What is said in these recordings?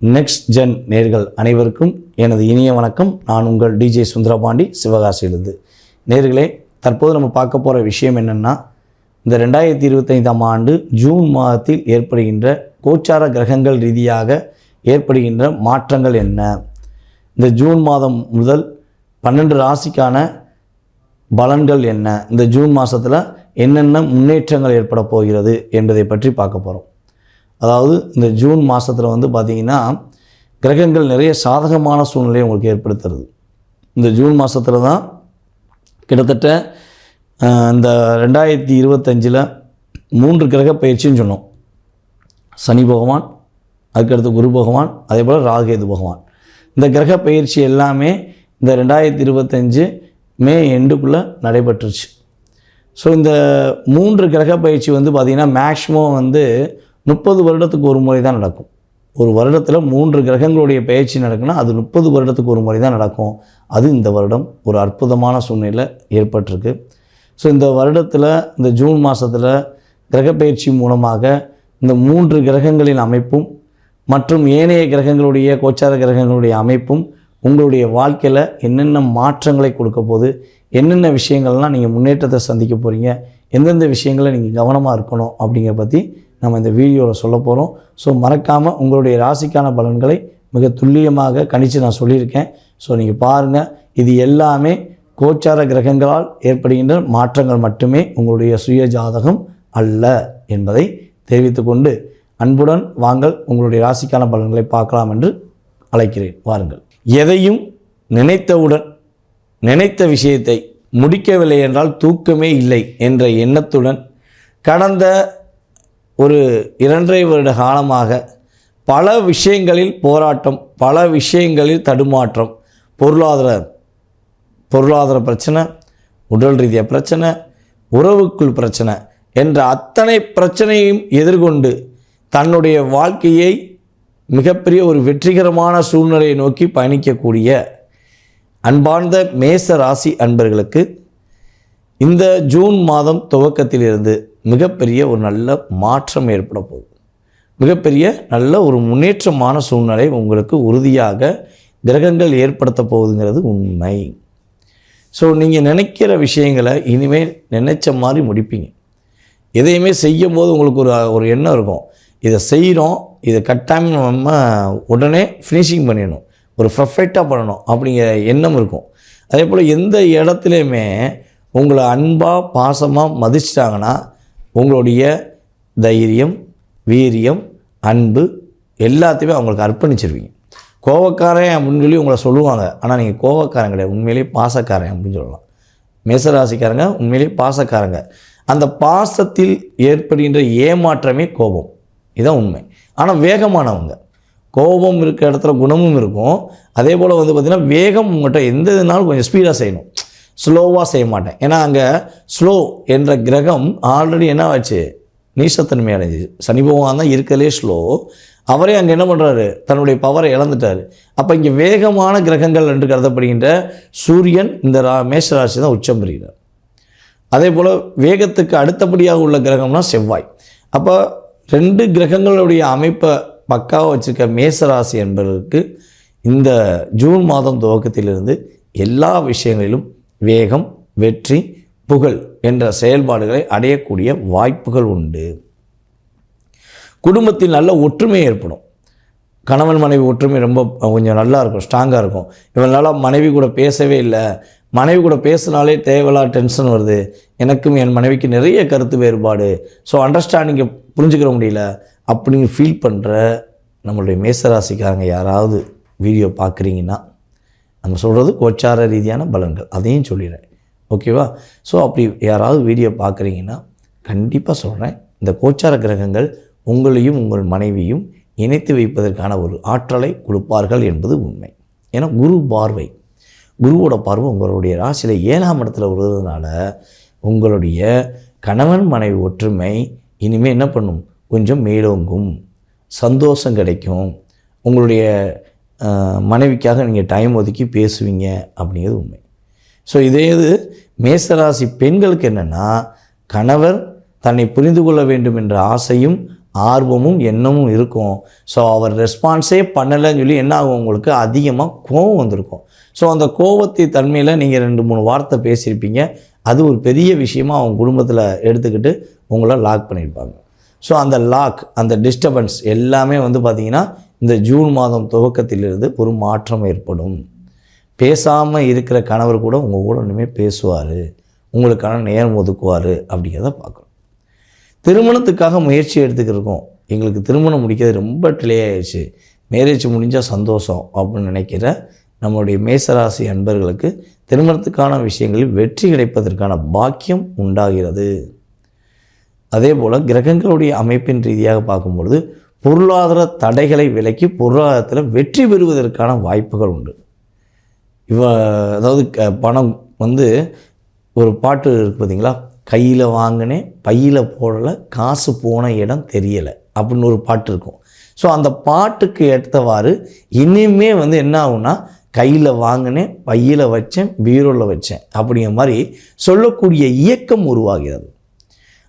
Next gen நேர்கள் அனைவருக்கும் எனது இனிய வணக்கம். நான் உங்கள் டிஜே சுந்தரபாண்டி, சிவகாசியிலிருந்து. நேர்களே, தற்போது நம்ம பார்க்க போகிற விஷயம் என்னென்னா, இந்த 2025ஆம் ஆண்டு ஜூன் மாதத்தில் ஏற்படுகின்ற கோச்சார கிரகங்கள் ரீதியாக ஏற்படுகின்ற மாற்றங்கள் என்ன, இந்த ஜூன் மாதம் முதல் 12 ராசிக்கான பலன்கள் என்ன, இந்த ஜூன் மாதத்தில் என்னென்ன முன்னேற்றங்கள் ஏற்பட போகிறது என்பதை பற்றி பார்க்க போகிறோம். அதாவது இந்த ஜூன் மாதத்தில் பார்த்திங்கன்னா கிரகங்கள் நிறைய சாதகமான சூழ்நிலையை உங்களுக்கு ஏற்படுத்துறது. இந்த ஜூன் மாதத்தில் தான் கிட்டத்தட்ட இந்த 2025 3 கிரக பயிற்சின்னு சொன்னோம். சனி பகவான், அதுக்கடுத்து குரு பகவான், அதே போல் ராகுகேது பகவான். இந்த கிரக பயிற்சி எல்லாமே இந்த 2025 மே எண்டுக்குள்ளே நடைபெற்றுச்சு. ஸோ இந்த 3 கிரக பயிற்சி பார்த்திங்கன்னா மேக்ஸிமம் 30 வருடத்துக்கு ஒரு முறை தான் நடக்கும். ஒரு வருடத்தில் 3 கிரகங்களுடைய பயிற்சி நடக்குன்னா அது 30 வருடத்துக்கு ஒரு முறை தான் நடக்கும். அது இந்த வருடம் ஒரு அற்புதமான சூழ்நிலை ஏற்பட்டிருக்கு. ஸோ இந்த வருடத்தில் இந்த ஜூன் மாதத்தில் கிரகப்பயிற்சி மூலமாக இந்த 3 கிரகங்களின் அமைப்பும் மற்றும் ஏனைய கிரகங்களுடைய கோச்சார கிரகங்களுடைய அமைப்பும் உங்களுடைய வாழ்க்கையில் என்னென்ன மாற்றங்களை கொடுக்க போகுது, என்னென்ன விஷயங்கள்லாம் நீங்கள் முன்னேற்றத்தை சந்திக்க போகிறீங்க, எந்தெந்த விஷயங்களை நீங்கள் கவனமாக இருக்கணும் அப்படிங்கிறத பற்றி நம்ம இந்த வீடியோவில் சொல்ல போகிறோம். ஸோ மறக்காமல் உங்களுடைய ராசிக்கான பலன்களை மிக துல்லியமாக கணித்து நான் சொல்லியிருக்கேன். ஸோ நீங்கள் பாருங்கள், இது எல்லாமே கோச்சார கிரகங்களால் ஏற்படுகின்ற மாற்றங்கள் மட்டுமே, உங்களுடைய சுய ஜாதகம் அல்ல என்பதை தெரிவித்துக்கொண்டு அன்புடன் வாங்கள் உங்களுடைய ராசிக்கான பலன்களை பார்க்கலாம் என்று அழைக்கிறேன். வாருங்கள். எதையும் நினைத்தவுடன் நினைத்த விஷயத்தை முடிக்கவில்லை என்றால் தூக்கமே இல்லை என்ற எண்ணத்துடன் கடந்த ஒரு 2.5 வருட காலமாக பல விஷயங்களில் போராட்டம், பல விஷயங்களில் தடுமாற்றம், பொருளாதார பிரச்சனை, உடல் ரீதியாக பிரச்சனை, உறவுக்குள் பிரச்சனை என்ற அத்தனை பிரச்சனையும் எதிர்கொண்டு தன்னுடைய வாழ்க்கையை மிகப்பெரிய ஒரு வெற்றிகரமான சூழ்நிலையை நோக்கி பயணிக்கக்கூடிய அன்பார்ந்த மேச ராசி அன்பர்களுக்கு இந்த ஜூன் மாதம் துவக்கத்திலிருந்து மிகப்பெரிய ஒரு நல்ல மாற்றம் ஏற்பட போகுது. மிகப்பெரிய நல்ல ஒரு முன்னேற்றமான சூழ்நிலை உங்களுக்கு உறுதியாக கிரகங்கள் ஏற்படுத்த போகுதுங்கிறது உண்மை. ஸோ நீங்கள் நினைக்கிற விஷயங்களை இனிமேல் நினைச்ச மாதிரி முடிப்பீங்க. எதையுமே செய்யும் போது உங்களுக்கு ஒரு எண்ணம் இருக்கும், இதை செய்கிறோம், இதை கட்டாயம் நம்ம உடனே ஃபினிஷிங் பண்ணிடணும், ஒரு பர்ஃபெக்டாக பண்ணணும் அப்படிங்கிற எண்ணம் இருக்கும். அதே போல் எந்த இடத்துலையுமே உங்களை அன்பாக பாசமாக மதிச்சிட்டாங்கன்னா உங்களுடைய தைரியம், வீரியம், அன்பு எல்லாத்தையுமே அவங்களுக்கு அர்ப்பணிச்சிருவீங்க. கோவக்காரன் அப்படின்னு சொல்லி உங்களை சொல்லுவாங்க, ஆனால் நீங்கள் கோவக்காரன் கிடையாது, உண்மையிலேயே பாசக்காரன் அப்படின்னு சொல்லலாம். மேசராசிக்காரங்க உண்மையிலேயே பாசக்காரங்க. அந்த பாசத்தில் ஏற்படுகின்ற ஏமாற்றமே கோபம், இதுதான் உண்மை. ஆனால் வேகமானவங்க, கோபம் இருக்கிற இடத்துல குணமும் இருக்கும். அதே போல் பார்த்திங்கன்னா வேகம் உங்கள்கிட்ட எந்த இதுனாலும் கொஞ்சம் ஸ்பீடாக செய்யணும், ஸ்லோவாக செய்ய மாட்டேன். ஏன்னா அங்கே ஸ்லோ என்ற கிரகம் ஆல்ரெடி என்ன ஆச்சு, நீசத்தன்மை அடைஞ்சிச்சு. சனி பகவான் தான் இருக்கிறதுலே ஸ்லோ. அவரே அங்கே என்ன பண்ணுறாரு, தன்னுடைய பவரை இழந்துட்டார். அப்போ இங்கே வேகமான கிரகங்கள் என்று கருதப்படுகின்ற சூரியன் இந்த மேஷராசி தான் உச்சம் பெறுகிறார். அதே போல் வேகத்துக்கு அடுத்தபடியாக உள்ள கிரகம்னா செவ்வாய். அப்போ 2 கிரகங்களுடைய அமைப்பை பக்காவாக வச்சுருக்க மேசராசி என்பதற்கு இந்த ஜூன் மாதம் துவக்கத்திலிருந்து எல்லா விஷயங்களிலும் வேகம், வெற்றி, புகழ் என்ற செயல்பாடுகளை அடையக்கூடிய வாய்ப்புகள் உண்டு. குடும்பத்தில் நல்ல ஒற்றுமை ஏற்படும். கணவன் மனைவி ஒற்றுமை ரொம்ப கொஞ்சம் நல்லா இருக்கும், ஸ்ட்ராங்காக இருக்கும். இவனால மனைவி கூட பேசவே இல்லை, மனைவி கூட பேசினாலே தேவையில்லாத டென்ஷன் வருது, எனக்கும் என் மனைவிக்கு நிறைய கருத்து வேறுபாடு, ஸோ அண்டர்ஸ்டாண்டிங்கை புரிஞ்சுக்கிற முடியல அப்படின்னு ஃபீல் பண்ணுற நம்மளுடைய மேசராசிக்காரங்க யாராவது வீடியோ பார்க்குறீங்கன்னா, நம்ம சொல்கிறது கோச்சார ரீதியான பலன்கள், அதையும் சொல்லிடுறேன், ஓகேவா? ஸோ அப்படி யாராவது வீடியோ பார்க்குறீங்கன்னா கண்டிப்பாக சொல்கிறேன், இந்த கோச்சார கிரகங்கள் உங்களையும் உங்கள் மனைவியும் இணைத்து வைப்பதற்கான ஒரு ஆற்றலை கொடுப்பார்கள் என்பது உண்மை. ஏன்னா குருவோட பார்வை உங்களுடைய ராசியில் 7ஆம் இடத்துல வருவதனால உங்களுடைய கணவன் மனைவி ஒற்றுமை இனிமேல் என்ன பண்ணும், கொஞ்சம் மேலோங்கும், சந்தோஷம் கிடைக்கும், உங்களுடைய மனைவிக்காக நீங்கள் டைம் ஒதுக்கி பேசுவீங்க அப்படிங்கிறது உண்மை. ஸோ இதே இது மேசராசி பெண்களுக்கு என்னென்னா, கணவர் தன்னை புரிந்து கொள்ள வேண்டும் என்ற ஆசையும் ஆர்வமும் எண்ணமும் இருக்கும். ஸோ அவர் ரெஸ்பான்ஸே பண்ணலைன்னு சொல்லி என்ன ஆகும், உங்களுக்கு அதிகமாக கோபம் வந்திருக்கும். ஸோ அந்த கோபத்தை தன்மையில் நீங்கள் 2-3 வார்த்தை பேசியிருப்பீங்க. அது ஒரு பெரிய விஷயமாக அவங்க குடும்பத்தில் எடுத்துக்கிட்டு உங்களை லாக் பண்ணியிருப்பாங்க. ஸோ அந்த லாக், அந்த டிஸ்டர்பன்ஸ் எல்லாமே பார்த்திங்கன்னா இந்த ஜூன் மாதம் துவக்கத்திலிருந்து ஒரு மாற்றம் ஏற்படும். பேசாமல் இருக்கிற கணவர் கூட உங்கள் கூட இனிமேல் பேசுவார், உங்களுக்கான நேரம் ஒதுக்குவார் அப்படிங்கிறத பார்க்குறோம். திருமணத்துக்காக முயற்சி எடுத்துக்கிருக்கோம், எங்களுக்கு திருமணம் முடிக்கிறது ரொம்ப டிலே ஆயிடுச்சு, மேரேஜ் முடிஞ்சால் சந்தோஷம் அப்படின்னு நினைக்கிற நம்மளுடைய மேசராசி அன்பர்களுக்கு திருமணத்துக்கான விஷயங்களில் வெற்றி கிடைப்பதற்கான பாக்கியம் உண்டாகிறது. அதே போல் கிரகங்களுடைய அமைப்பின் ரீதியாக பார்க்கும்பொழுது பொருளாதார தடைகளை விலக்கி பொருளாதாரத்தில் வெற்றி பெறுவதற்கான வாய்ப்புகள் உண்டு. அதாவது பணம் ஒரு பாட்டு இருக்குது பார்த்தீங்களா, கையில் வாங்கினேன் பையில் போடலை, காசு போன இடம் தெரியலை அப்படின்னு ஒரு பாட்டு இருக்கும். ஸோ அந்த பாட்டுக்கு ஏற்றவாறு இனிமே என்ன ஆகும்னா, கையில் வாங்கினேன் பையில் வச்சேன் பீரோவில் வச்சேன் அப்படிங்கிற மாதிரி சொல்லக்கூடிய இயக்கம் உருவாகிறது.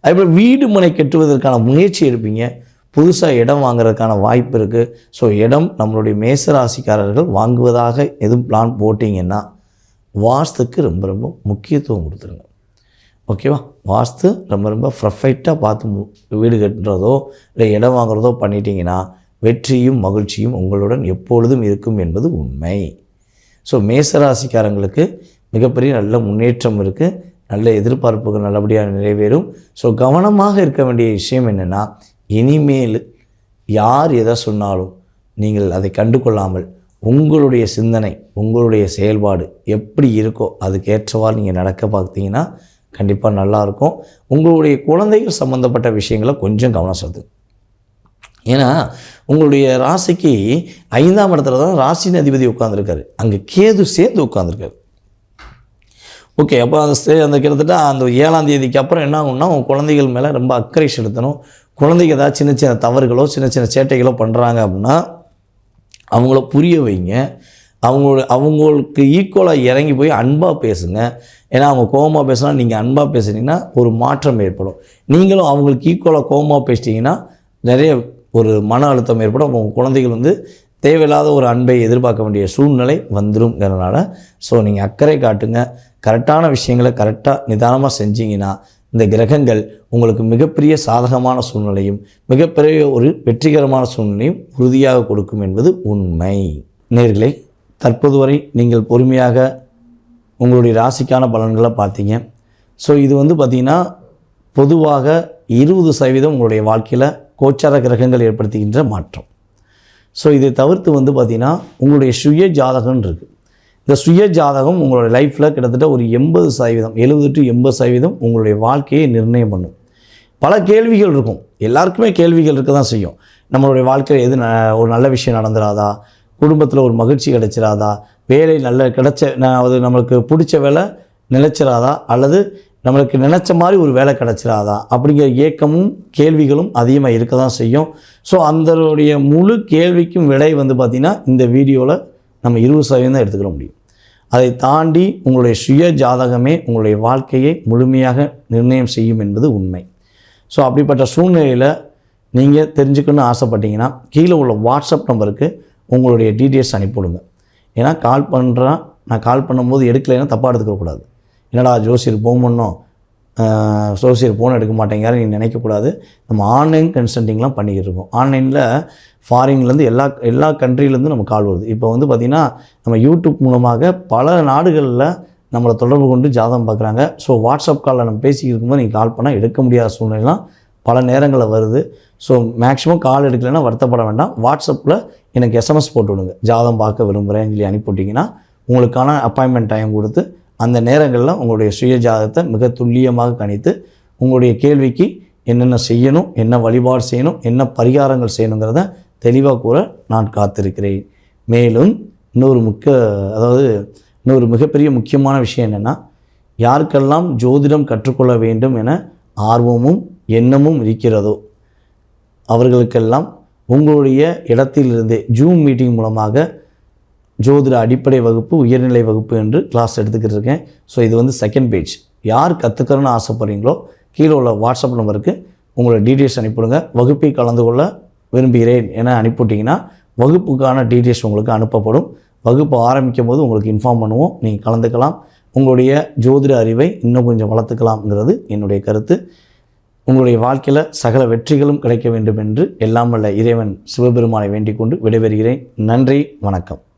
அதுபோல் வீடு மனை கட்டுவதற்கான முயற்சி எடுப்பீங்க, புதுசாக இடம் வாங்குறதுக்கான வாய்ப்பு இருக்குது. ஸோ இடம் நம்மளுடைய மேசராசிக்காரர்கள் வாங்குவதாக எதுவும் பிளான் போட்டிங்கன்னா வாஸ்துக்கு ரொம்ப ரொம்ப முக்கியத்துவம் கொடுத்துருங்க. ஓகேவா? வாஸ்து ரொம்ப ரொம்ப ப்ரஃபெக்டாக பார்த்து வீடு கட்டுறதோ இல்லை இடம் வாங்குறதோ பண்ணிட்டீங்கன்னா வெற்றியும் மகிழ்ச்சியும் உங்களுடன் எப்பொழுதும் இருக்கும் என்பது உண்மை. ஸோ மேசராசிக்காரங்களுக்கு மிகப்பெரிய நல்ல முன்னேற்றம் இருக்குது, நல்ல எதிர்பார்ப்புகள் நல்லபடியாக நிறைவேறும். ஸோ கவனமாக இருக்க வேண்டிய விஷயம் என்னென்னா, இனிமேல் யார் எதை சொன்னாலும் நீங்கள் அதை கண்டு கொள்ளாமல் உங்களுடைய சிந்தனை உங்களுடைய செயல்பாடு எப்படி இருக்கோ அதுக்கேற்றவாறு நீங்கள் நடக்க பார்த்தீங்கன்னா கண்டிப்பாக நல்லாயிருக்கும். உங்களுடைய குழந்தைகள் சம்மந்தப்பட்ட விஷயங்களை கொஞ்சம் கவனம் செலுத்துங்க. ஏன்னா உங்களுடைய ராசிக்கு 5ஆம் இடத்துல தான் ராசியின் அதிபதி உட்காந்துருக்காரு, அங்கே கேது சேர்ந்து உட்காந்துருக்காரு. ஓகே, அப்போ அந்த கிட்டத்தட்ட அந்த 7ஆம் தேதிக்கு அப்புறம் என்ன ஆகும்னா, உங்கள் குழந்தைகள் மேலே ரொம்ப அக்கறை செலுத்தணும். குழந்தைங்க ஏதாவது சின்ன சின்ன தவறுகளோ சின்ன சின்ன சேட்டைகளோ பண்ணுறாங்க அப்படின்னா அவங்கள புரிய வைங்க. அவங்களுக்கு ஈக்குவலாக இறங்கி போய் அன்பாக பேசுங்க. ஏன்னா அவங்க கோபமாக பேசினா நீங்கள் அன்பாக பேசுனீங்கன்னா ஒரு மாற்றம் ஏற்படும். நீங்களும் அவங்களுக்கு ஈக்குவலாக கோபமாக பேசிட்டிங்கன்னா நிறைய ஒரு மன அழுத்தம் ஏற்படும். உங்கள் குழந்தைகள் தேவையில்லாத ஒரு அன்பை எதிர்பார்க்க வேண்டிய சூழ்நிலை வந்துருங்கிறதுனால ஸோ நீங்கள் அக்கறை காட்டுங்க. கரெக்டான விஷயங்களை கரெக்டாக நிதானமாக செஞ்சீங்கன்னா இந்த கிரகங்கள் உங்களுக்கு மிகப்பெரிய சாதகமான சூழ்நிலையும் மிகப்பெரிய ஒரு வெற்றிகரமான சூழ்நிலையும் உறுதியாக கொடுக்கும் என்பது உண்மை. நேயர்களே, தற்போது வரை நீங்கள் பொறுமையாக உங்களுடைய ராசிக்கான பலன்களை பார்த்தீங்க. ஸோ இது பார்த்திங்கன்னா பொதுவாக 20% உங்களுடைய வாழ்க்கையில் கோச்சார கிரகங்கள் ஏற்படுத்துகின்ற மாற்றம். ஸோ இதை தவிர்த்து பார்த்திங்கன்னா உங்களுடைய சுய ஜாதகம் இருக்குது. இந்த சுய ஜாதகம் உங்களுடைய லைஃப்பில் கிட்டத்தட்ட ஒரு 80%, 70 to 80% உங்களுடைய வாழ்க்கையை நிர்ணயம் பண்ணும். பல கேள்விகள் இருக்கும், எல்லாருக்குமே கேள்விகள் இருக்க தான் செய்யும். நம்மளுடைய வாழ்க்கையில் எது ஒரு நல்ல விஷயம் நடந்துடாதா, குடும்பத்தில் ஒரு மகிழ்ச்சி கிடைச்சிடாதா, வேலை நல்ல அது நம்மளுக்கு பிடிச்ச வேலை நிலைச்சிடாதா, அல்லது நம்மளுக்கு நினச்ச மாதிரி ஒரு வேலை கிடச்சிடாதா அப்படிங்கிற ஏக்கமும் கேள்விகளும் அதிகமாக இருக்க தான் செய்யும். ஸோ அந்தனுடைய முழு கேள்விக்கும் விடை பார்த்திங்கன்னா இந்த வீடியோவில் நம்ம 20% தான் எடுத்துக்கிற முடியும். அதை தாண்டி உங்களுடைய சுய ஜாதகமே உங்களுடைய வாழ்க்கையை முழுமையாக நிர்ணயம் செய்யும் என்பது உண்மை. ஸோ அப்படிப்பட்ட சூழ்நிலையில் நீங்கள் தெரிஞ்சுக்கணும்னு ஆசைப்பட்டீங்கன்னா கீழே உள்ள வாட்ஸ்அப் நம்பருக்கு உங்களுடைய டீட்டெயில்ஸ் அனுப்பிவிடுங்க. ஏன்னா நான் கால் பண்ணும்போது எடுக்கலைன்னா தப்பாக எடுத்துக்கக்கூடாது. என்னடா ஜோசியர் ஃபோன் பண்ணோம், ஜோசியர் ஃபோன் எடுக்க மாட்டேங்காரு நீங்கள் நினைக்கக்கூடாது. நம்ம ஆன்லைன் கன்சல்ட்டிங்லாம் பண்ணிக்கிட்டு இருக்கோம். ஆன்லைனில் ஃபாரின்லேருந்து எல்லா கண்ட்ரிலேருந்து நம்ம கால் வருது. இப்போ பார்த்திங்கன்னா நம்ம யூடியூப் மூலமாக பல நாடுகளில் நம்மளை தொடர்பு கொண்டு ஜாதகம் பார்க்குறாங்க. ஸோ வாட்ஸ்அப் காலில் நம்ம பேசிக்கிட்டு இருக்கும்போது நீங்கள் கால் பண்ணால் எடுக்க முடியாத சூழ்நிலைலாம் பல நேரங்களில் வருது. ஸோ மேக்ஸிமம் கால் எடுக்கலைன்னா வருத்தப்பட வேண்டாம். வாட்ஸ்அப்பில் எனக்கு எஸ்எம்எஸ் போட்டு விடுங்க, ஜாதகம் பார்க்க விரும்புகிறேன்னு சொல்லி அனுப்பிவிட்டிங்கன்னா உங்களுக்கான அப்பாயின்மெண்ட் டைம் கொடுத்து அந்த நேரங்களில் உங்களுடைய சுய ஜாதகத்தை மிக துல்லியமாக கணித்து உங்களுடைய கேள்விக்கு என்னென்ன செய்யணும், என்ன வழிபாடு செய்யணும், என்ன பரிகாரங்கள் செய்யணுங்கிறத தெளிவாக கூற நான் காத்திருக்கிறேன். மேலும் இன்னொரு மிகப்பெரிய முக்கியமான விஷயம் என்னென்னா, யாருக்கெல்லாம் ஜோதிடம் கற்றுக்கொள்ள வேண்டும் என ஆர்வமும் எண்ணமும் இருக்கிறதோ அவர்களுக்கெல்லாம் உங்களுடைய இடத்திலிருந்தே ஜூம் மீட்டிங் மூலமாக ஜோதிட அடிப்படை வகுப்பு, உயர்நிலை வகுப்பு என்று கிளாஸ் எடுத்துக்கிட்டு இருக்கேன். ஸோ இது செகண்ட் பேஜ். யார் கற்றுக்கணும்னு ஆசைப்படுறீங்களோ கீழே உள்ள வாட்ஸ்அப் நம்பருக்கு உங்களோட டீட்டெயில்ஸ் அனுப்பிவிடுங்க. வகுப்பை கலந்து கொள்ள விரும்புகிறேன் என அனுப்பிவிட்டிங்கன்னா வகுப்புக்கான டீட்டெயில்ஸ் உங்களுக்கு அனுப்பப்படும். வகுப்பு ஆரம்பிக்கும் போது உங்களுக்கு இன்ஃபார்ம் பண்ணுவோம். நீங்கள் கலந்துக்கலாம். உங்களுடைய ஜோதிட அறிவை இன்னும் கொஞ்சம் வளர்த்துக்கலாம்ங்கிறது என்னுடைய கருத்து. உங்களுடைய வாழ்க்கையில் சகல வெற்றிகளும் கிடைக்க வேண்டும் என்று எல்லாம் வல்ல இறைவன் சிவபெருமானை வேண்டிக் கொண்டு விடைபெறுகிறேன். நன்றி, வணக்கம்.